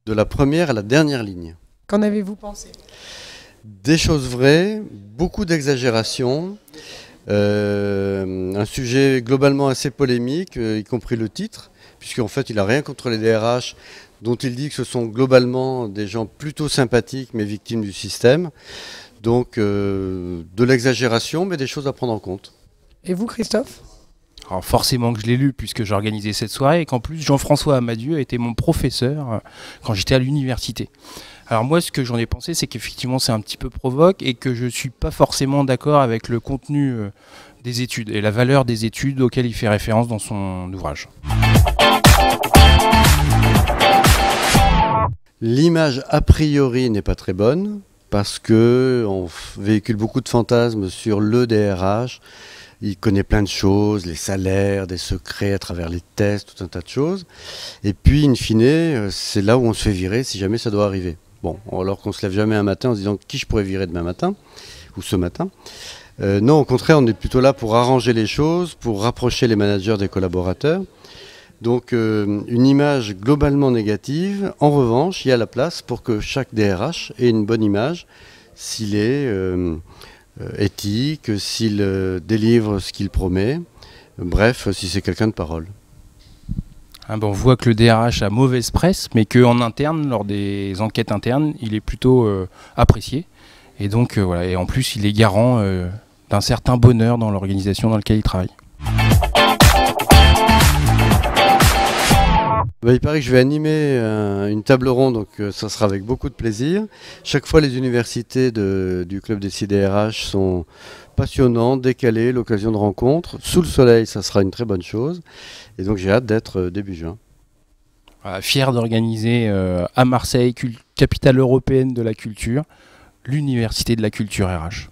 de la première à la dernière ligne. Qu'en avez-vous pensé? Des choses vraies, beaucoup d'exagération, un sujet globalement assez polémique, y compris le titre, puisqu'en fait il n'a rien contre les DRH, dont il dit que ce sont globalement des gens plutôt sympathiques mais victimes du système. Donc de l'exagération mais des choses à prendre en compte. Et vous, Christophe? Alors forcément que je l'ai lu puisque j'ai organisé cette soirée et qu'en plus Jean-François Amadieu était mon professeur quand j'étais à l'université. Alors moi ce que j'en ai pensé c'est qu'effectivement c'est un petit peu provoque et que je ne suis pas forcément d'accord avec le contenu des études et la valeur des études auxquelles il fait référence dans son ouvrage. L'image a priori n'est pas très bonne parce qu'on véhicule beaucoup de fantasmes sur le DRH. Il connaît plein de choses, les salaires, des secrets à travers les tests, tout un tas de choses. Et puis, in fine, c'est là où on se fait virer si jamais ça doit arriver. Bon, alors qu'on ne se lève jamais un matin en se disant qui je pourrais virer demain matin ou ce matin. Non, au contraire, on est plutôt là pour arranger les choses, pour rapprocher les managers des collaborateurs. Donc, une image globalement négative. En revanche, il y a la place pour que chaque DRH ait une bonne image s'il est éthique, s'il délivre ce qu'il promet, bref, si c'est quelqu'un de parole. On voit que le DRH a mauvaise presse, mais qu'en interne, lors des enquêtes internes, il est plutôt apprécié. Et donc, voilà. Et en plus, il est garant d'un certain bonheur dans l'organisation dans laquelle il travaille. Il paraît que je vais animer une table ronde, donc ça sera avec beaucoup de plaisir. Chaque fois, les universités du club des CDRH sont passionnantes, décalées, l'occasion de rencontres. Sous le soleil, ça sera une très bonne chose. Et donc j'ai hâte d'être début juin. Voilà, fier d'organiser à Marseille, capitale européenne de la culture, l'université de la culture RH.